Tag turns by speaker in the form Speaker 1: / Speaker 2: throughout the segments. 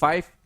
Speaker 1: 5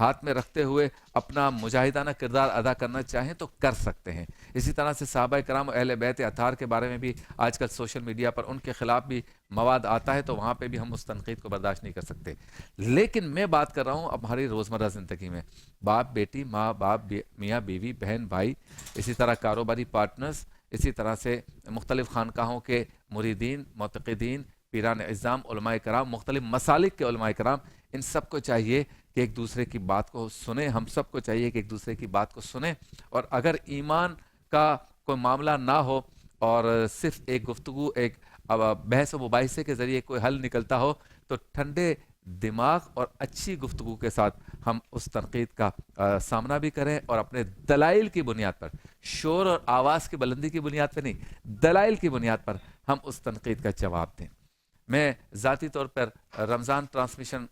Speaker 1: ہاتھ میں رکھتے ہوئے اپنا مجاہدانہ کردار ادا کرنا چاہیں تو کر سکتے ہیں. اسی طرح سے صحابہ کرام و اہل بیت اطہار کے بارے میں بھی آج کل سوشل میڈیا پر ان کے خلاف بھی مواد آتا ہے، تو وہاں پہ بھی ہم اس تنقید کو برداشت نہیں کر سکتے. لیکن میں بات کر رہا ہوں اب ہماری روزمرہ زندگی میں، باپ بیٹی، ماں باپ، میاں بیوی، بہن بھائی، اسی طرح کاروباری پارٹنرز، اسی طرح سے مختلف خانقاہوں کے مریدین، معتقدین، پیران اعظام، علماء کرام، مختلف مسالک کے علماء کرام، ان سب کو چاہیے کہ ایک دوسرے کی بات کو سنیں. ہم سب کو چاہیے کہ ایک دوسرے کی بات کو سنیں، اور اگر ایمان کا کوئی معاملہ نہ ہو اور صرف ایک گفتگو، ایک بحث و مباحثے کے ذریعے کوئی حل نکلتا ہو، تو ٹھنڈے دماغ اور اچھی گفتگو کے ساتھ ہم اس تنقید کا سامنا بھی کریں، اور اپنے دلائل کی بنیاد پر، شور اور آواز کی بلندی کی بنیاد پر نہیں، دلائل کی بنیاد پر ہم اس تنقید کا جواب دیں. میں ذاتی طور پر رمضان ٹرانسمیشن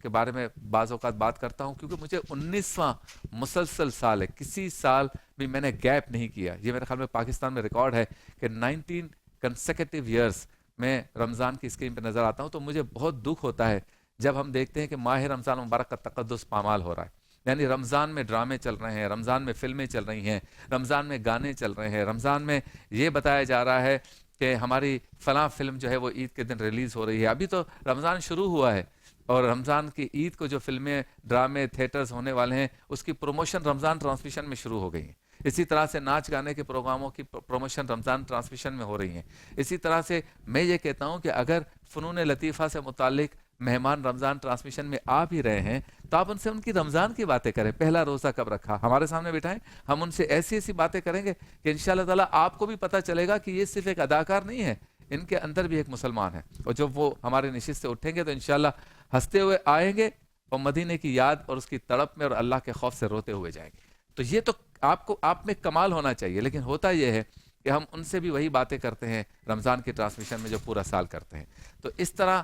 Speaker 1: کے بارے میں بعض اوقات بات کرتا ہوں، کیونکہ مجھے 19واں مسلسل سال ہے، کسی سال بھی میں نے گیپ نہیں کیا. یہ میرے خیال میں پاکستان میں ریکارڈ ہے کہ 19 کنسیکیٹیو ایئرز میں رمضان کی اسکرین پہ نظر آتا ہوں. تو مجھے بہت دکھ ہوتا ہے جب ہم دیکھتے ہیں کہ ماہ رمضان مبارک کا تقدس پامال ہو رہا ہے. یعنی رمضان میں ڈرامے چل رہے ہیں، رمضان میں فلمیں چل رہی ہیں، رمضان میں گانے چل رہے ہیں، رمضان میں یہ بتایا جا رہا ہے کہ ہماری فلاں فلم جو ہے وہ عید کے دن ریلیز ہو رہی ہے. ابھی تو رمضان شروع ہوا ہے، اور رمضان کی عید کو جو فلمیں، ڈرامے، تھیٹرز ہونے والے ہیں، اس کی پروموشن رمضان ٹرانسمیشن میں شروع ہو گئی ہیں. اسی طرح سے ناچ گانے کے پروگراموں کی پروموشن رمضان ٹرانسمیشن میں ہو رہی ہیں. اسی طرح سے میں یہ کہتا ہوں کہ اگر فنون لطیفہ سے متعلق مہمان رمضان ٹرانسمیشن میں آ بھی رہے ہیں، تو آپ ان سے ان کی رمضان کی باتیں کریں. پہلا روزہ کب رکھا، ہمارے سامنے بٹھائیں، ہم ان سے ایسی ایسی باتیں کریں گے کہ انشاءاللہ تعالیٰ آپ کو بھی پتہ چلے گا کہ یہ صرف ایک اداکار نہیں ہے، ان کے اندر بھی ایک مسلمان ہے. اور جب وہ ہمارے نشست سے اٹھیں گے تو انشاءاللہ ہنستے ہوئے آئیں گے، اور مدینے کی یاد اور اس کی تڑپ میں اور اللہ کے خوف سے روتے ہوئے جائیں گے. تو یہ تو آپ میں کمال ہونا چاہیے. لیکن ہوتا یہ ہے کہ ہم ان سے بھی وہی باتیں کرتے ہیں رمضان کی ٹرانسمیشن میں جو پورا سال کرتے ہیں. تو اس طرح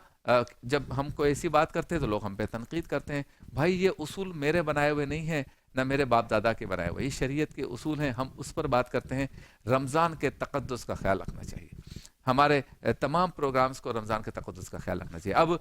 Speaker 1: جب ہم کو ایسی بات کرتے ہیں تو لوگ ہم پہ تنقید کرتے ہیں. بھائی یہ اصول میرے بنائے ہوئے نہیں ہیں، نہ میرے باپ دادا کے بنائے ہوئے، یہ شریعت کے اصول ہیں، ہم اس پر بات کرتے ہیں. رمضان کے تقدس کا خیال رکھنا چاہیے، ہمارے تمام پروگرامز کو رمضان کے تقدس کا خیال رکھنا چاہیے. اب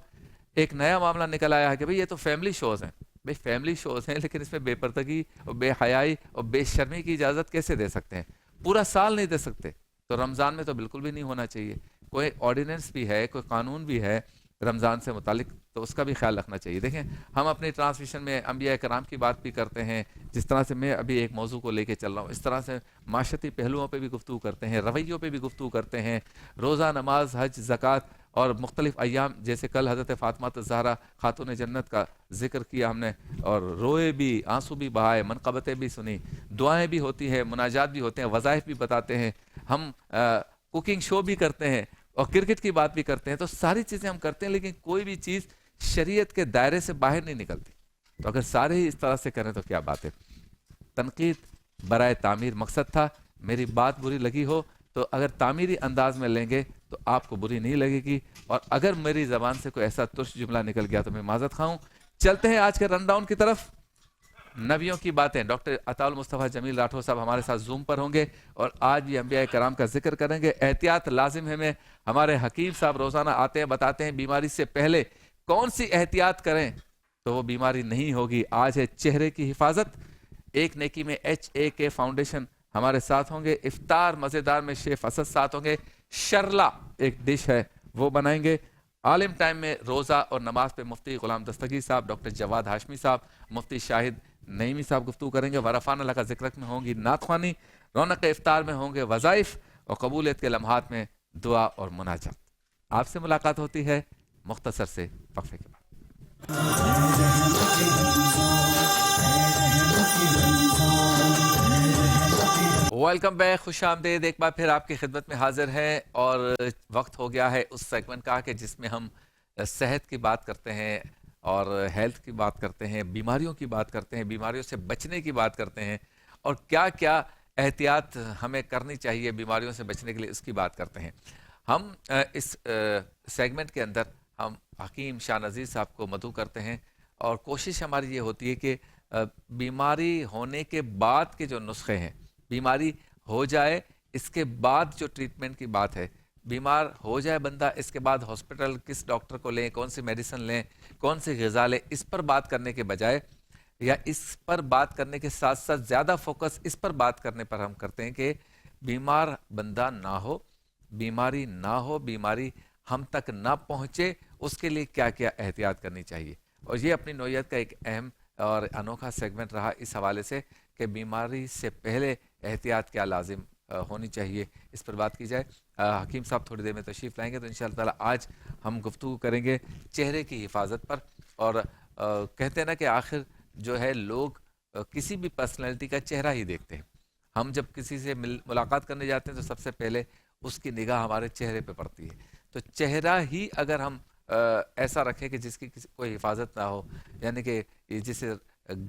Speaker 1: ایک نیا معاملہ نکل آیا ہے کہ بھئی یہ تو فیملی شوز ہیں. بھئی فیملی شوز ہیں، لیکن اس میں بے پردگی اور بے حیائی اور بے شرمی کی اجازت کیسے دے سکتے ہیں؟ پورا سال نہیں دے سکتے، تو رمضان میں تو بالکل بھی نہیں ہونا چاہیے. کوئی آرڈیننس بھی ہے، کوئی قانون بھی ہے رمضان سے متعلق، تو اس کا بھی خیال رکھنا چاہیے. دیکھیں ہم اپنی ٹرانسمیشن میں انبیاء کرام کی بات بھی کرتے ہیں، جس طرح سے میں ابھی ایک موضوع کو لے کے چل رہا ہوں، اس طرح سے معاشرتی پہلوؤں پہ بھی گفتگو کرتے ہیں، رویوں پہ بھی گفتگو کرتے ہیں، روزہ، نماز، حج، زکوٰۃ اور مختلف ایام، جیسے کل حضرت فاطمہ الزہرا خاتون جنت کا ذکر کیا ہم نے، اور روئے بھی، آنسو بھی بہائے، منقبتیں بھی سنی، دعائیں بھی ہوتی ہیں، مناجات بھی ہوتے ہیں، وظائف بھی بتاتے ہیں، ہم کوکنگ شو بھی کرتے ہیں، اور کرکٹ کی بات بھی کرتے ہیں. تو ساری چیزیں ہم کرتے ہیں، لیکن کوئی بھی چیز شریعت کے دائرے سے باہر نہیں نکلتی. تو اگر سارے ہی اس طرح سے کریں تو کیا بات ہے؟ تنقید برائے تعمیر مقصد تھا. میری بات بری لگی ہو تو اگر تعمیری انداز میں لیں گے تو آپ کو بری نہیں لگے گی، اور اگر میری زبان سے کوئی ایسا ترش جملہ نکل گیا تو میں معذرت خواہ ہوں. چلتے ہیں آج کے رن ڈاؤن کی طرف. نبیوں کی باتیں، ڈاکٹر عطا المصطفیٰ جمیل راٹھور صاحب ہمارے ساتھ زوم پر ہوں گے، اور آج بھی انبیاء کرام کا ذکر کریں گے. احتیاط لازم ہے. میں ہمارے حکیم صاحب روزانہ آتے ہیں، بتاتے ہیں بیماری سے پہلے کون سی احتیاط کریں تو وہ بیماری نہیں ہوگی. آج ہے چہرے کی حفاظت. ایک نیکی میں HAK فاؤنڈیشن ہمارے ساتھ ہوں گے. افطار مزیدار میں شیف اسد ساتھ ہوں گے. شرلا ایک ڈش ہے وہ بنائیں گے. عالم ٹائم میں روزہ اور نماز پہ مفتی غلام دستگیر صاحب، ڈاکٹر جواد ہاشمی صاحب، مفتی شاہد نعیمی صاحب گفتگو کریں گے. ورفان اللہ کا ذکر میں ہوں گی نعت خوانی. رونق افطار میں ہوں گے وظائف، اور قبولیت کے لمحات میں دعا اور مناجات. آپ سے ملاقات ہوتی ہے مختصر سے وقفے کے بعد. ویلکم بیک، خوش آمدید. ایک بار پھر آپ کی خدمت میں حاضر ہے، اور وقت ہو گیا ہے اس سیگمنٹ کا کہ جس میں ہم صحت کی بات کرتے ہیں اور ہیلتھ کی بات کرتے ہیں، بیماریوں کی بات کرتے ہیں، بیماریوں سے بچنے کی بات کرتے ہیں، اور کیا کیا احتیاط ہمیں کرنی چاہیے بیماریوں سے بچنے کے لیے، اس کی بات کرتے ہیں. ہم اس سیگمنٹ کے اندر ہم حکیم شاہ نذیر صاحب کو مدعو کرتے ہیں، اور کوشش ہماری یہ ہوتی ہے کہ بیماری ہونے کے بعد کے جو نسخے ہیں، بیماری ہو جائے اس کے بعد جو ٹریٹمنٹ کی بات ہے، بیمار ہو جائے بندہ، اس کے بعد ہاسپٹل کس ڈاکٹر کو لیں، کون سی میڈیسن لیں، کون سی غذا لیں، اس پر بات کرنے کے بجائے یا اس پر بات کرنے کے ساتھ ساتھ زیادہ فوکس اس پر بات کرنے پر ہم کرتے ہیں کہ بیمار بندہ نہ ہو، بیماری نہ ہو، بیماری ہم تک نہ پہنچے، اس کے لیے کیا کیا احتیاط کرنی چاہیے. اور یہ اپنی نوعیت کا ایک اہم اور انوکھا سیگمنٹ رہا اس حوالے سے کہ بیماری سے پہلے احتیاط کیا لازم ہونی چاہیے، اس پر بات کی جائے. حکیم صاحب تھوڑی دیر میں تشریف لائیں گے تو انشاءاللہ تعالی آج ہم گفتگو کریں گے چہرے کی حفاظت پر. اور کہتے ہیں نا کہ آخر جو ہے لوگ کسی بھی پرسنالٹی کا چہرہ ہی دیکھتے ہیں. ہم جب کسی سے ملاقات کرنے جاتے ہیں تو سب سے پہلے اس کی نگاہ ہمارے چہرے پہ پڑتی ہے. تو چہرہ ہی اگر ہم ایسا رکھیں کہ جس کی کوئی حفاظت نہ ہو، یعنی کہ یہ جسے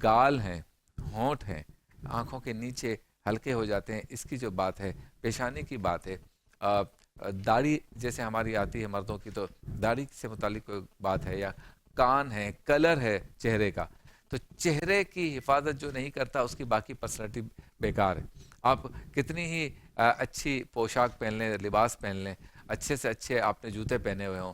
Speaker 1: گال ہیں، ہونٹ ہیں، آنکھوں کے نیچے ہلکے ہو جاتے ہیں، اس کی جو بات ہے، پیشانی کی بات ہے، داڑھی جیسے ہماری آتی ہے مردوں کی تو داڑھی سے متعلق کوئی بات ہے، یا کان ہے، کلر ہے چہرے کا، تو چہرے کی حفاظت جو نہیں کرتا اس کی باقی پرسنالٹی بیکار ہے. آپ کتنی ہی اچھی پوشاک پہن لیں، لباس پہن لیں، اچھے سے اچھے آپ نے جوتے پہنے ہوئے ہوں،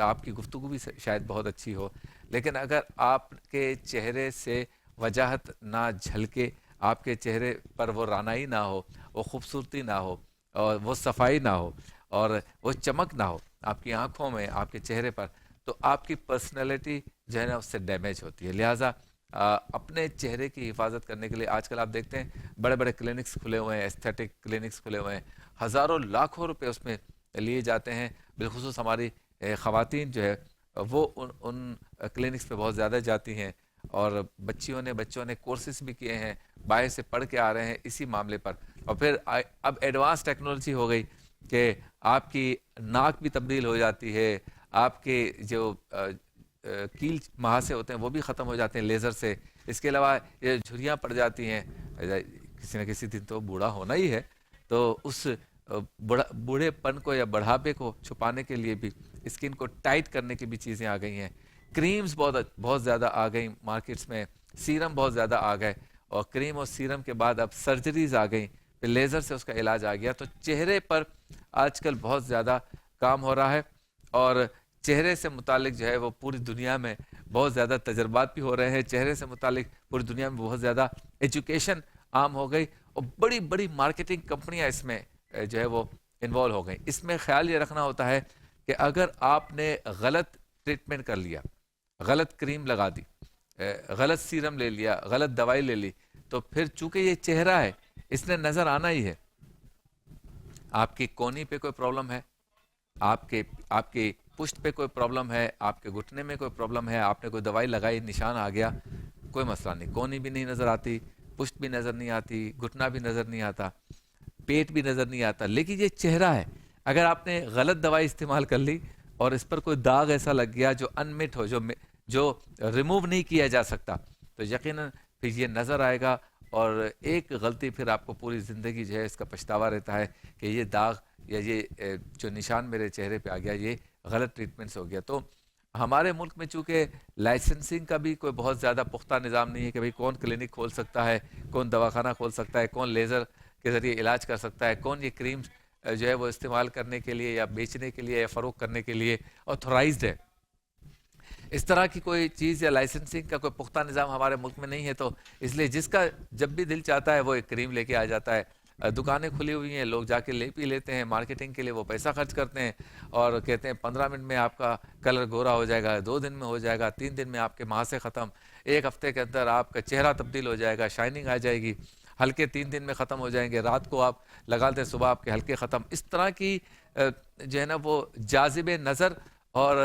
Speaker 1: آپ کی گفتگو بھی شاید بہت اچھی ہو، لیکن اگر آپ کے چہرے سے وجاہت نہ جھلکے، آپ کے چہرے پر وہ رانائی نہ ہو، وہ خوبصورتی نہ ہو، اور وہ صفائی نہ ہو، اور وہ چمک نہ ہو آپ کی آنکھوں میں، آپ کے چہرے پر، تو آپ کی پرسنالٹی جو ہے نا اس سے ڈیمیج ہوتی ہے. لہٰذا اپنے چہرے کی حفاظت کرنے کے لیے آج کل آپ دیکھتے ہیں بڑے بڑے کلینکس کھلے ہوئے ہیں، ایستھیٹک کلینکس کھلے ہوئے ہیں، ہزاروں لاکھوں روپے اس میں لیے جاتے ہیں. بالخصوص ہماری خواتین جو ہے وہ ان کلینکس پہ بہت زیادہ جاتی ہیں، اور بچوں نے کورسز بھی کیے ہیں، باہر سے پڑھ کے آ رہے ہیں اسی معاملے پر. اور پھر اب ایڈوانس ٹیکنالوجی ہو گئی کہ آپ کی ناک بھی تبدیل ہو جاتی ہے، آپ کے جو کیل مہاسے ہوتے ہیں وہ بھی ختم ہو جاتے ہیں لیزر سے. اس کے علاوہ یہ جھریاں پڑ جاتی ہیں، کسی نہ کسی دن تو بوڑھا ہونا ہی ہے، تو اس بوڑھے پن کو یا بڑھاپے کو چھپانے کے لیے بھی اسکن کو ٹائٹ کرنے کی بھی چیزیں آ گئی ہیں. کریمز بہت زیادہ آ گئیں مارکیٹس میں، سیرم بہت زیادہ آ گئے، اور کریم اور سیرم کے بعد اب سرجریز آ گئیں، پھر لیزر سے اس کا علاج آ گیا. تو چہرے پر آج کل بہت زیادہ کام ہو رہا ہے، اور چہرے سے متعلق جو ہے وہ پوری دنیا میں بہت زیادہ تجربات بھی ہو رہے ہیں. چہرے سے متعلق پوری دنیا میں بہت زیادہ ایجوکیشن عام ہو گئی، اور بڑی بڑی مارکیٹنگ کمپنیاں اس میں جو ہے وہ انوالو ہو گئیں. اس میں خیال یہ رکھنا ہوتا ہے کہ اگر آپ نے غلط ٹریٹمنٹ کر لیا، غلط کریم لگا دی، غلط سیرم لے لیا، غلط دوائی لے لی، تو پھر چونکہ یہ چہرہ ہے اس نے نظر آنا ہی ہے. آپ کی کونی پہ کوئی پرابلم ہے، آپ کے پشت پہ کوئی پرابلم ہے، آپ کے گھٹنے میں کوئی پرابلم ہے، آپ نے کوئی دوائی لگائی، نشان آ گیا، کوئی مسئلہ نہیں، کونی بھی نہیں نظر آتی، پشت بھی نظر نہیں آتی، گھٹنا بھی نظر نہیں آتا، پیٹ بھی نظر نہیں آتا. لیکن یہ چہرہ ہے، اگر آپ نے غلط دوائی استعمال کر لی اور اس پر کوئی داغ ایسا لگ گیا جو انمٹ ہو، جو ریموو نہیں کیا جا سکتا، تو یقیناً پھر یہ نظر آئے گا، اور ایک غلطی پھر آپ کو پوری زندگی جو ہے اس کا پچھتاوا رہتا ہے کہ یہ داغ یا یہ جو نشان میرے چہرے پہ آ گیا یہ غلط ٹریٹمنٹ سے ہو گیا. تو ہمارے ملک میں چونکہ لائسنسنگ کا بھی کوئی بہت زیادہ پختہ نظام نہیں ہے کہ بھئی کون کلینک کھول سکتا ہے، کون دواخانہ کھول سکتا ہے، کون لیزر کے ذریعے علاج کر سکتا ہے، کون یہ کریم جو ہے وہ استعمال کرنے کے لیے یا بیچنے کے لیے یا فروخت کرنے کے لیے آتھورائزڈ ہے. اس طرح کی کوئی چیز یا لائسنسنگ کا کوئی پختہ نظام ہمارے ملک میں نہیں ہے، تو اس لیے جس کا جب بھی دل چاہتا ہے وہ ایک کریم لے کے آ جاتا ہے. دکانیں کھلی ہوئی ہیں، لوگ جا کے لے پی لیتے ہیں، مارکیٹنگ کے لیے وہ پیسہ خرچ کرتے ہیں اور کہتے ہیں 15 منٹ میں آپ کا کلر گورا ہو جائے گا، 2 دن میں ہو جائے گا، 3 دن میں آپ کے ماہ سے ختم، 1 ہفتے کے اندر آپ کا چہرہ تبدیل ہو جائے گا، شائننگ آ جائے گی، ہلکے 3 دن میں ختم ہو جائیں گے، رات کو آپ لگا دیں صبح آپ کے ہلکے ختم. اس طرح کی جو ہے نا وہ جاذب نظر اور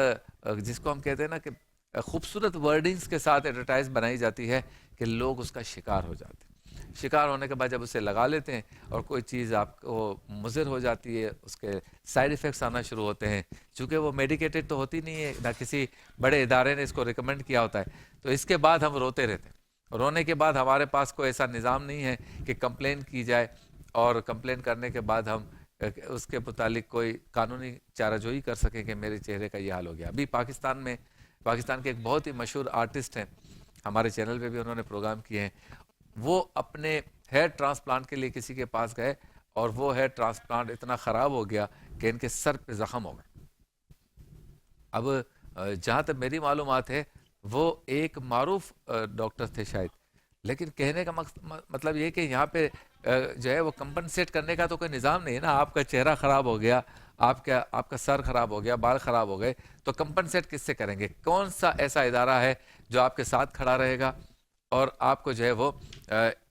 Speaker 1: جس کو ہم کہتے ہیں نا کہ خوبصورت ورڈنگز کے ساتھ ایڈورٹائز بنائی جاتی ہے کہ لوگ اس کا شکار ہو جاتے ہیں. شکار ہونے کے بعد جب اسے لگا لیتے ہیں اور کوئی چیز آپ کو مضر ہو جاتی ہے، اس کے سائیڈ ایفیکٹس آنا شروع ہوتے ہیں، چونکہ وہ میڈیکیٹڈ تو ہوتی نہیں ہے، نہ کسی بڑے ادارے نے اس کو ریکمنڈ کیا ہوتا ہے، تو اس کے بعد ہم روتے رہتے ہیں. رونے کے بعد ہمارے پاس کوئی ایسا نظام نہیں ہے کہ کمپلین کی جائے، اور کمپلین کرنے کے بعد ہم اس کے متعلق کوئی قانونی چارہ جوئی کر سکیں کہ میرے چہرے کا یہ حال ہو گیا. ابھی پاکستان کے ایک بہت ہی مشہور آرٹسٹ ہیں، ہمارے چینل پہ بھی انہوں نے پروگرام کیے ہیں، وہ اپنے ہیئر ٹرانسپلانٹ کے لیے کسی کے پاس گئے اور وہ ہیئر ٹرانسپلانٹ اتنا خراب ہو گیا کہ ان کے سر پہ زخم ہو گئے. اب جہاں تک میری معلومات ہے وہ ایک معروف ڈاکٹر تھے شاید، لیکن کہنے کا مطلب یہ کہ یہاں پہ جو ہے وہ کمپنسیٹ کرنے کا تو کوئی نظام نہیں ہے نا. آپ کا چہرہ خراب ہو گیا، آپ کا سر خراب ہو گیا، بال خراب ہو گئے، تو کمپنسیٹ کس سے کریں گے؟ کون سا ایسا ادارہ ہے جو آپ کے ساتھ کھڑا رہے گا اور آپ کو جو ہے وہ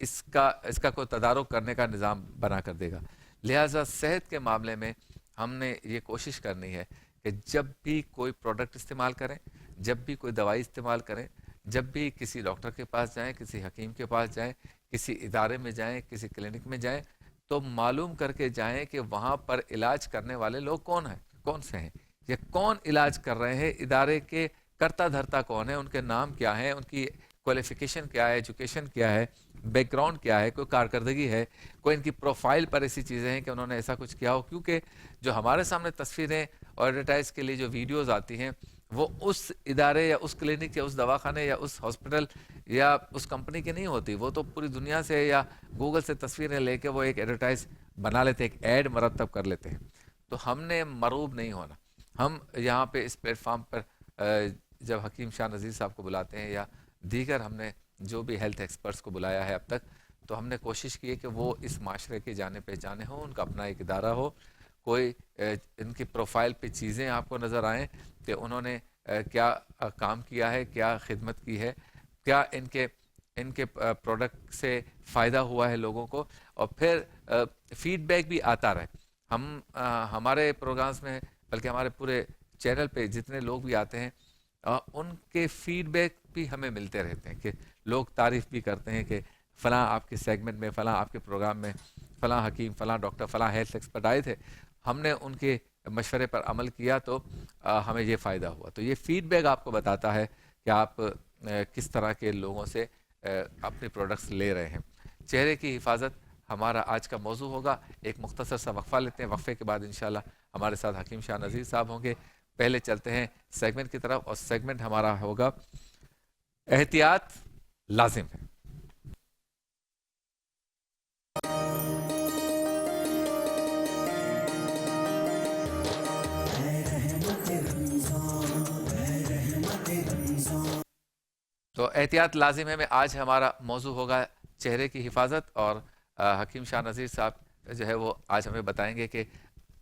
Speaker 1: اس کا کوئی تدارک کرنے کا نظام بنا کر دے گا؟ لہٰذا صحت کے معاملے میں ہم نے یہ کوشش کرنی ہے کہ جب بھی کوئی پروڈکٹ استعمال کریں، جب بھی کوئی دوائی استعمال کریں، جب بھی کسی ڈاکٹر کے پاس جائیں، کسی حکیم کے پاس جائیں، کسی ادارے میں جائیں، کسی کلینک میں جائیں، تو معلوم کر کے جائیں کہ وہاں پر علاج کرنے والے لوگ کون سے ہیں، یا کون علاج کر رہے ہیں، ادارے کے کرتا دھرتا کون ہے، ان کے نام کیا ہیں، ان کی کوالیفیکیشن کیا ہے، ایجوکیشن کیا ہے، بیک گراؤنڈ کیا ہے، کوئی کارکردگی ہے، کوئی ان کی پروفائل پر ایسی چیزیں ہیں کہ انہوں نے ایسا کچھ کیا ہو. کیونکہ جو ہمارے سامنے تصویریں اور ایڈورٹائز کے لیے جو ویڈیوز آتی ہیں وہ اس ادارے یا اس کلینک یا اس دواخانے یا اس ہاسپٹل یا اس کمپنی کی نہیں ہوتی. وہ تو پوری دنیا سے یا گوگل سے تصویریں لے کے وہ ایک ایڈورٹائز بنا لیتے ہیں، ایک ایڈ مرتب کر لیتے ہیں. تو ہم نے مروب نہیں ہونا. ہم یہاں پہ اس پلیٹ فارم پر جب حکیم شاہ نذیر صاحب کو بلاتے ہیں یا دیگر ہم نے جو بھی ہیلتھ ایکسپرٹس کو بلایا ہے اب تک، تو ہم نے کوشش کی ہے کہ وہ اس معاشرے کے جانے پہچانے ہوں، ان کا اپنا ایک ادارہ ہو، کوئی ان کی پروفائل پہ چیزیں آپ کو نظر آئیں کہ انہوں نے کیا کام کیا ہے، کیا خدمت کی ہے، کیا ان کے پروڈکٹ سے فائدہ ہوا ہے لوگوں کو، اور پھر فیڈ بیک بھی آتا رہے. ہم ہمارے پروگرامز میں، بلکہ ہمارے پورے چینل پہ جتنے لوگ بھی آتے ہیں ان کے فیڈ بیک بھی ہمیں ملتے رہتے ہیں، کہ لوگ تعریف بھی کرتے ہیں کہ فلاں آپ کے سیگمنٹ میں، فلاں آپ کے پروگرام میں فلاں حکیم، فلاں ڈاکٹر، فلاں ہیلتھ ایکسپرٹ آئے تھے، ہم نے ان کے مشورے پر عمل کیا تو ہمیں یہ فائدہ ہوا. تو یہ فیڈ بیک آپ کو بتاتا ہے کہ آپ کس طرح کے لوگوں سے اپنے پروڈکٹس لے رہے ہیں. چہرے کی حفاظت ہمارا آج کا موضوع ہوگا. ایک مختصر سا وقفہ لیتے ہیں، وقفے کے بعد انشاءاللہ ہمارے ساتھ حکیم شاہ نذیر صاحب ہوں گے. پہلے چلتے ہیں سیگمنٹ کی طرف، اور سیگمنٹ ہمارا ہوگا احتیاط لازم ہے. تو احتیاط لازم ہے میں آج ہمارا موضوع ہوگا چہرے کی حفاظت، اور حکیم شاہ نذیر صاحب جو ہے وہ آج ہمیں بتائیں گے کہ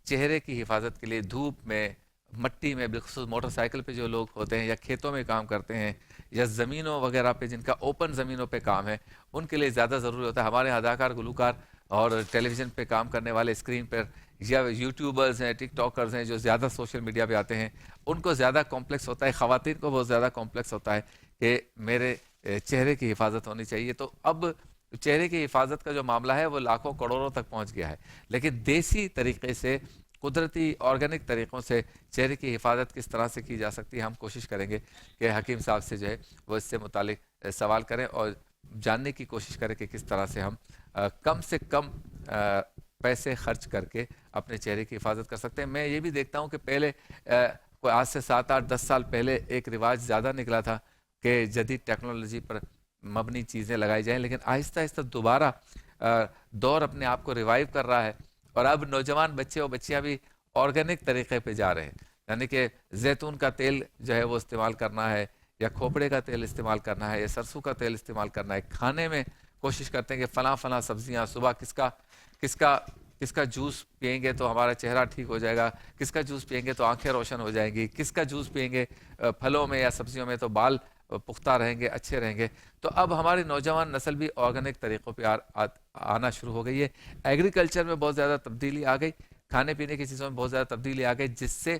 Speaker 1: چہرے کی حفاظت کے لیے دھوپ میں، مٹی میں، بالخصوص موٹر سائیکل پہ جو لوگ ہوتے ہیں یا کھیتوں میں کام کرتے ہیں یا زمینوں وغیرہ پہ جن کا اوپن زمینوں پہ کام ہے، ان کے لیے زیادہ ضروری ہوتا ہے. ہمارے اداکار، گلوکار اور ٹیلی ویژن پہ کام کرنے والے، اسکرین پر یا یوٹیوبرز ہیں، ٹک ٹاکرز ہیں جو زیادہ سوشل میڈیا پہ آتے ہیں، ان کو زیادہ کمپلیکس ہوتا ہے، خواتین کو بہت زیادہ کمپلیکس ہوتا ہے کہ میرے چہرے کی حفاظت ہونی چاہیے. تو اب چہرے کی حفاظت کا جو معاملہ ہے وہ لاکھوں کروڑوں تک پہنچ گیا ہے، لیکن دیسی طریقے سے، قدرتی آرگینک طریقوں سے چہرے کی حفاظت کس طرح سے کی جا سکتی ہے، ہم کوشش کریں گے کہ حکیم صاحب سے جو ہے وہ اس سے متعلق سوال کریں اور جاننے کی کوشش کریں کہ کس طرح سے کم پیسے خرچ کر کے اپنے چہرے کی حفاظت کر سکتے ہیں. میں یہ بھی دیکھتا ہوں کہ پہلے کوئی آج سے 7, 8, 10 سال پہلے ایک رواج زیادہ نکلا تھا کہ جدید ٹیکنالوجی پر مبنی چیزیں لگائی جائیں، لیکن آہستہ آہستہ دوبارہ دور اپنے آپ کو ریوائیو کر رہا ہے، اور اب نوجوان بچے اور بچیاں بھی آرگینک طریقے پہ جا رہے ہیں. یعنی کہ زیتون کا تیل جو ہے وہ استعمال کرنا ہے، یا کھوپڑے کا تیل استعمال کرنا ہے، یا سرسوں کا تیل استعمال کرنا ہے. کھانے میں کوشش کرتے ہیں کہ فلاں سبزیاں، صبح کس کا جوس پئیں گے تو ہمارا چہرہ ٹھیک ہو جائے گا، کس کا جوس پئیں گے تو آنکھیں روشن ہو جائیں گی، کس کا جوس پئیں گے پھلوں میں یا سبزیوں میں تو بال پختہ رہیں گے، اچھے رہیں گے. تو اب ہماری نوجوان نسل بھی آرگینک طریقوں پہ آنا شروع ہو گئی ہے. ایگریکلچر میں بہت زیادہ تبدیلی آ گئی، کھانے پینے کی چیزوں میں بہت زیادہ تبدیلی آ گئی، جس سے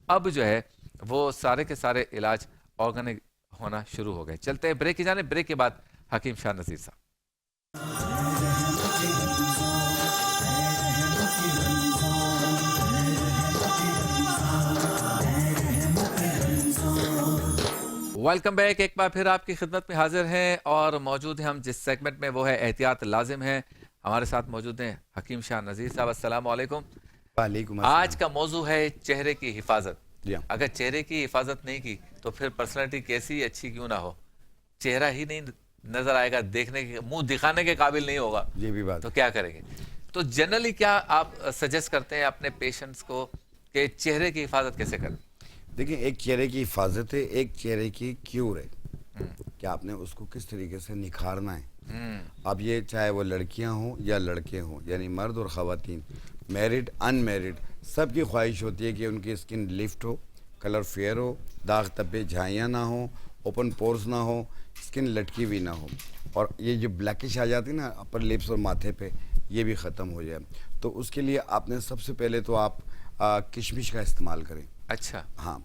Speaker 1: اب جو ہے وہ سارے کے سارے علاج آرگینک ہونا شروع ہو گئے. چلتے ہیں بریک کی جانب، بریک کے بعد حکیم شاہ نذیر صاحب. ویلکم بیک، ایک بار پھر آپ کی خدمت میں حاضر ہیں اور موجود ہیں ہم جس سیگمنٹ میں، وہ ہے احتیاط لازم ہے. ہمارے ساتھ موجود ہیں حکیم شاہ نذیر صاحب. السلام علیکم.
Speaker 2: وعلیکم السلام.
Speaker 1: آج کا موضوع ہے چہرے کی حفاظت.
Speaker 2: جی ہاں.
Speaker 1: اگر چہرے کی حفاظت نہیں کی تو پھر پرسنالٹی کیسی اچھی کیوں نہ ہو، چہرہ ہی نہیں نظر آئے گا، دیکھنے کے منہ دکھانے کے قابل نہیں ہوگا،
Speaker 2: یہ بھی بات
Speaker 1: تو کیا کریں گے؟ تو جنرلی کیا آپ سجیسٹ کرتے ہیں اپنے پیشنٹس کو کہ چہرے کی حفاظت کیسے کریں؟
Speaker 2: دیکھیں، ایک چہرے کی حفاظت ہے، ایک چہرے کی کیور ہے. کہ آپ نے اس کو کس طریقے سے نکھارنا ہے. اب یہ چاہے وہ لڑکیاں ہوں یا لڑکے ہوں، یعنی مرد اور خواتین، میرڈ ان میرڈ، سب کی خواہش ہوتی ہے کہ ان کی اسکن لفٹ ہو، کلر فیئر ہو، داغ دھبے جھائیاں نہ ہوں، اوپن پورز نہ ہو، اسکن لٹکی ہوئی نہ ہو، اور یہ جو بلیکش آ جاتی ہے نا اپر لپس اور ماتھے پہ، یہ بھی ختم ہو جائے. تو اس کے لیے آپ نے سب سے پہلے تو آپ کشمش کا استعمال کریں.
Speaker 1: اچھا.
Speaker 2: ہاں،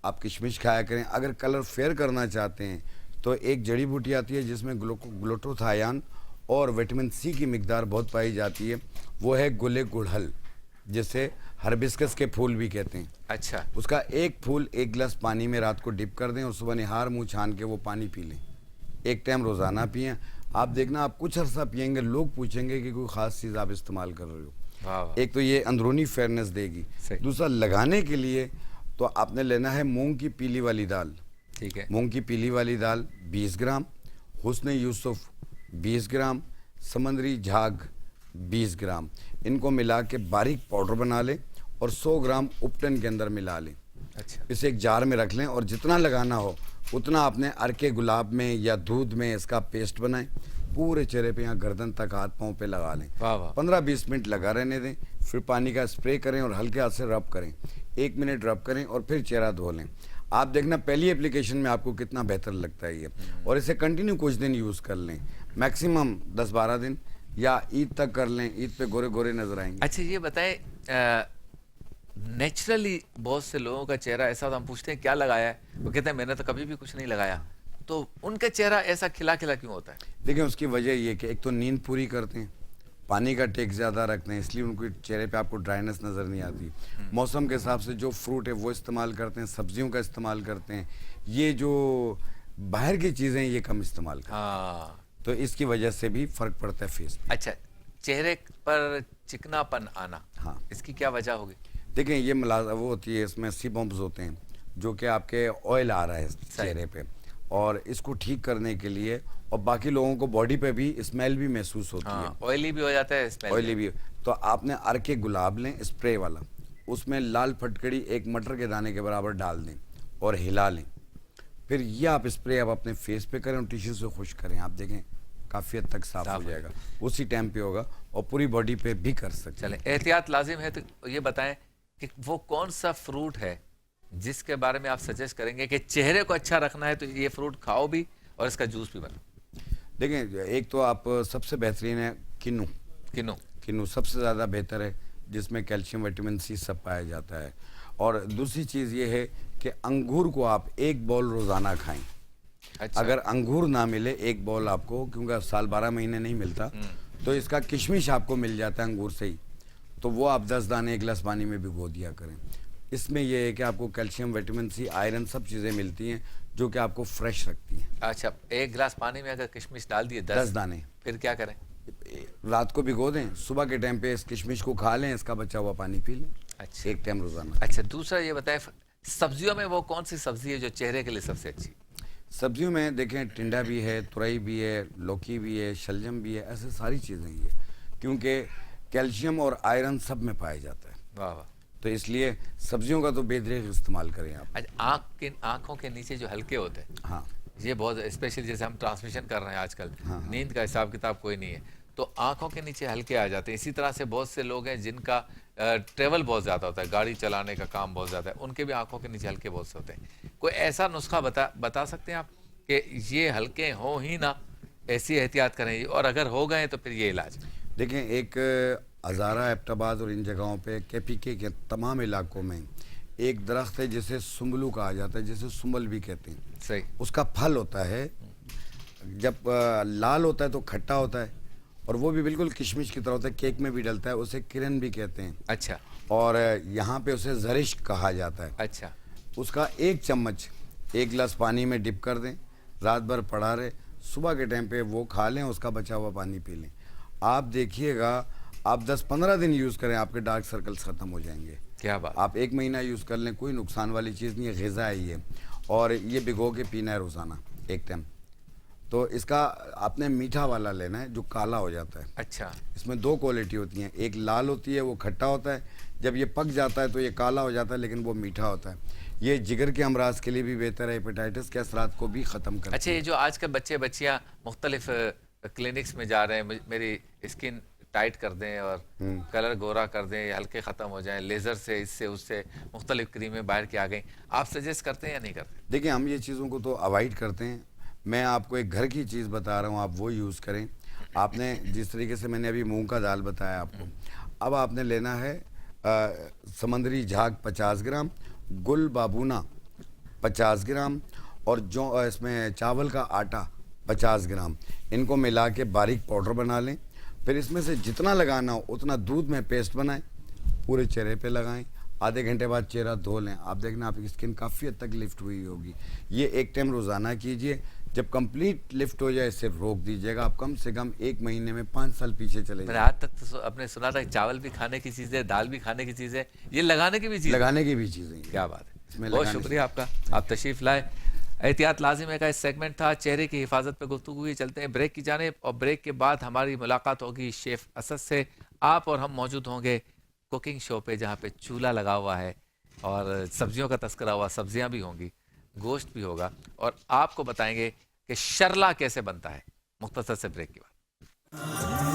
Speaker 2: آپ کشمش کھایا کریں. اگر کلر فیئر کرنا چاہتے ہیں تو ایک جڑی بوٹی آتی ہے جس میں گلوٹوتھایان اور وٹامن سی کی مقدار بہت پائی جاتی ہے، وہ ہے گلے گڑہل، جسے ہربسکس کے پھول بھی کہتے ہیں.
Speaker 1: اچھا.
Speaker 2: اس کا ایک پھول 1 گلاس پانی میں رات کو ڈپ کر دیں اور صبح نہار منہ چھان کے وہ پانی پی لیں. ایک ٹائم روزانہ پئیں. آپ دیکھنا آپ کچھ عرصہ پئیں گے، لوگ پوچھیں گے کہ کوئی خاص چیز آپ استعمال کر رہے ہو.
Speaker 1: واہ واہ.
Speaker 2: ایک تو یہ اندرونی فیئرنس دے گی.
Speaker 1: صحیح.
Speaker 2: دوسرا لگانے کے لیے تو آپ نے لینا ہے مونگ کی پیلی والی دال.
Speaker 1: ٹھیک ہے.
Speaker 2: مونگ کی پیلی والی دال 20 گرام، حسن یوسف 20 گرام، سمندری جھاگ 20 گرام. ان کو ملا کے باریک پاؤڈر بنا لیں اور 100 گرام اپٹن کے اندر ملا لیں.
Speaker 1: اچھا.
Speaker 2: اسے ایک جار میں رکھ لیں اور جتنا لگانا ہو اتنا آپ نے ارکے گلاب میں یا دودھ میں اس کا پیسٹ بنائیں. پورے چہرے پہ یہاں گردن تک ہاتھ پاؤں پہ لگا لیں. 15-20 منٹ لگا رہنے دیں. پھر پانی کا اسپرے کریں اور ہلکے ہاتھ سے رب کریں. 1 منٹ رب کریں اور پھر چہرہ دھو لیں. آپ دیکھنا پہلی اپلیکیشن میں آپ کو کتنا بہتر لگتا ہے یہ. اور اسے کنٹینیو کچھ دن یوز کر لیں، میکسیمم 10-12 دن، یا عید تک کر لیں. عید پہ گورے گورے نظر آئیں گے.
Speaker 1: اچھا یہ بتائیں، نیچرلی بہت سے لوگوں کا چہرہ ایسا ہوتا، ہم پوچھتے ہیں کیا لگایا ہے، وہ کہتے ہیں میں نے تو کبھی بھی کچھ نہیں لگایا، تو ان کا چہرہ ایسا کھلا کھلا کیوں ہوتا ہے؟
Speaker 2: دیکھیں اس کی وجہ یہ کہ ایک تو نیند پوری کرتے ہیں، پانی کا ٹیک زیادہ رکھتے ہیں، اس لیے ان کے چہرے پہ آپ کو ڈرائنس نظر نہیں آتی. موسم کے حساب سے جو فروٹ ہے وہ استعمال کرتے ہیں، سبزیوں کا استعمال کرتے ہیں. یہ جو باہر کی چیزیں یہ کم استعمال کرتے ہیں.
Speaker 1: ہاں.
Speaker 2: تو اس کی وجہ سے بھی فرق پڑتا ہے فیس پہ.
Speaker 1: اچھا، چہرے پر چکنا پن آنا،
Speaker 2: ہاں،
Speaker 1: اس کی کیا وجہ ہوگی؟
Speaker 2: دیکھیں یہ وہ ہوتی ہے، اس میں سیبمز ہوتے ہیں جو کہ آپ کے آئل آ رہا ہے چہرے پہ، اور اس کو ٹھیک کرنے کے لیے، اور باقی لوگوں کو باڈی پہ بھی اسمیل بھی محسوس ہوتی ہے،
Speaker 1: آئلی بھی ہو جاتا ہے،
Speaker 2: آئلی بھی. تو آپ نے ارکے گلاب لیں اسپرے والا، اس میں لال پھٹکڑی 1 مٹر کے دانے کے برابر ڈال دیں اور ہلا لیں. پھر یہ آپ اسپرے آپ اپنے فیس پہ کریں اور ٹیشو سے خشک کریں. آپ دیکھیں کافی حد تک صاف ہو جائے گا، اسی ٹائم پہ ہوگا، اور پوری باڈی پہ بھی کر سکتے.
Speaker 1: چلیں، احتیاط لازم ہے. تو یہ بتائیں کہ وہ کون سا فروٹ ہے جس کے بارے میں آپ سجیسٹ کریں گے کہ چہرے کو اچھا رکھنا ہے تو یہ فروٹ کھاؤ بھی اور اس کا جوس بھی بناؤ؟
Speaker 2: دیکھیں ایک تو آپ سب سے بہترین ہے کنو. کنو سب سے زیادہ بہتر ہے، جس میں کیلشیم وٹامن سی سب پایا جاتا ہے. اور دوسری چیز یہ ہے کہ انگور کو آپ 1 بول روزانہ کھائیں. اگر انگور نہ ملے 1 بول آپ کو، کیونکہ سال 12 مہینے نہیں ملتا، تو اس کا کشمش آپ کو مل جاتا ہے انگور سے ہی، تو وہ آپ 10 دانے 1 گلاس پانی میں بھگو دیا کریں. اس میں یہ ہے کہ آپ کو کیلشیم وٹامن سی آئرن سب چیزیں ملتی ہیں جو کہ آپ کو فریش رکھتی ہیں.
Speaker 1: اچھا، 1 گلاس پانی میں اگر کشمش ڈال دیے
Speaker 2: 10 دانے،
Speaker 1: پھر کیا کریں؟
Speaker 2: رات کو بھگو دیں، صبح کے ٹائم پہ اس کشمش کو کھا لیں، اس کا بچا ہوا پانی پی لیں.
Speaker 1: اچھا،
Speaker 2: 1 ٹائم روزانہ.
Speaker 1: اچھا دوسرا یہ بتائیں، سبزیوں میں وہ کون سی سبزی ہے جو چہرے کے لیے سب سے اچھی؟
Speaker 2: سبزیوں میں دیکھیں ٹنڈا بھی ہے، ترئی بھی ہے، لوکی بھی ہے، شلجم بھی ہے، ایسے ساری چیزیں یہ، کیونکہ کیلشیم اور آئرن سب میں پایا جاتا ہے.
Speaker 1: واہ واہ.
Speaker 2: تو اس لیے سبزیوں کا تو بے دریغ استعمال کریں آپ.
Speaker 1: اچھا، آنکھوں کے نیچے جو ہلکے ہوتے ہیں،
Speaker 2: ہاں
Speaker 1: یہ بہت اسپیشل، جیسے ہم ٹرانسمیشن کر رہے ہیں آج کل، نیند کا حساب کتاب کوئی نہیں ہے، تو آنکھوں کے نیچے ہلکے آ جاتے ہیں. اسی طرح سے بہت سے لوگ ہیں جن کا ٹریول بہت زیادہ ہوتا ہے، گاڑی چلانے کا کام بہت زیادہ ہے، ان کے بھی آنکھوں کے نیچے ہلکے بہت سے ہوتے ہیں. کوئی ایسا نسخہ بتا سکتے ہیں آپ کہ یہ ہلکے ہوں ہی نہ، ایسی احتیاط کریں، اور اگر ہو گئے تو پھر یہ علاج؟
Speaker 2: دیکھیں ایک ہزارہ، ایبٹ آباد اور ان جگہوں پہ KPK کے تمام علاقوں میں ایک درخت ہے جسے سنبلو کہا جاتا ہے، جسے سنبل بھی کہتے ہیں.
Speaker 1: صحیح.
Speaker 2: اس کا پھل ہوتا ہے، جب لال ہوتا ہے تو کھٹا ہوتا ہے، اور وہ بھی بالکل کشمش کی طرح ہوتا ہے، کیک میں بھی ڈلتا ہے، اسے کرن بھی کہتے ہیں.
Speaker 1: اچھا.
Speaker 2: اور یہاں پہ اسے زرش کہا جاتا ہے.
Speaker 1: اچھا.
Speaker 2: اس کا 1 چمچ 1 گلاس پانی میں ڈپ کر دیں، رات بھر پڑا رہے، صبح کے ٹائم پہ وہ کھا لیں، اس کا بچا ہوا پانی پی لیں. آپ دیکھیے گا، آپ 10-15 دن یوز کریں، آپ کے ڈارک سرکلز ختم ہو جائیں گے.
Speaker 1: کیا بات.
Speaker 2: آپ 1 مہینہ یوز کر لیں، کوئی نقصان والی چیز نہیں ہے، غذا ہے یہ. اور یہ بھگو کے پینا ہے روزانہ 1 ٹائم. تو اس کا آپ نے میٹھا والا لینا ہے جو کالا ہو جاتا ہے.
Speaker 1: اچھا.
Speaker 2: اس میں 2 کوالٹی ہوتی ہیں، ایک لال ہوتی ہے وہ کھٹا ہوتا ہے، جب یہ پک جاتا ہے تو یہ کالا ہو جاتا ہے لیکن وہ میٹھا ہوتا ہے. یہ جگر کے امراض کے لیے بھی بہتر ہے, ہیپیٹائٹس کے اثرات کو بھی ختم کرتا ہے.
Speaker 1: اچھا, یہ جو آج کل بچے بچیاں مختلف کلینکس میں جا رہے ہیں, میری اسکن ٹائٹ کر دیں اور کلر گورا کر دیں, ہلکے ختم ہو جائیں, لیزر سے اس سے اس سے مختلف کریمیں باہر کی آ گئیں, آپ سجیسٹ کرتے ہیں یا نہیں کرتے؟
Speaker 2: دیکھیں ہم یہ چیزوں کو تو اوائڈ کرتے ہیں. میں آپ کو ایک گھر کی چیز بتا رہا ہوں, آپ وہ یوز کریں. آپ نے جس طریقے سے میں نے ابھی مونگ کا دال بتایا آپ کو, اب آپ نے لینا ہے سمندری جھاگ 50 گرام, گل بابونا 50 گرام, اور جو اس میں چاول کا آٹا 50 گرام, ان کو ملا کے باریک پاؤڈر بنا لیں. پھر اس میں سے جتنا لگانا ہو اتنا دودھ میں پیسٹ بنائیں, پورے چہرے پہ لگائیں, آدھے گھنٹے بعد چہرہ دھو لیں. آپ دیکھنا آپ کی اسکن کافی حد تک لفٹ ہوئی ہوگی. یہ ایک ٹائم روزانہ کیجئے, جب کمپلیٹ لفٹ ہو جائے صرف روک دیجیے گا. آپ کم سے کم 1 مہینے میں 5 سال پیچھے چلے
Speaker 1: میں نے
Speaker 2: جائیں.
Speaker 1: آج تک تو اپنے سنا تھا کہ چاول بھی کھانے کی چیز ہے, دال بھی کھانے کی چیز ہے, یہ لگانے کی بھی چیز ہے.
Speaker 2: لگانے کی بھی چیزیں ہیں.
Speaker 1: کیا بات ہے, بہت شکریہ آپ کا, آپ تشریف لائے. احتیاط لازم ہے کا اس سیگمنٹ تھا چہرے کی حفاظت پہ گفتگو ہوئی. چلتے ہیں بریک کی جانب, اور بریک کے بعد ہماری ملاقات ہوگی شیف اسد سے. آپ اور ہم موجود ہوں گے کوکنگ شو پہ, جہاں پہ چولہا لگا ہوا ہے اور سبزیوں کا تذکرہ ہوا, سبزیاں بھی ہوں گی, گوشت بھی ہوگا, اور آپ کو بتائیں گے کہ شرلا کیسے بنتا ہے. مختصر سے بریک کے بعد.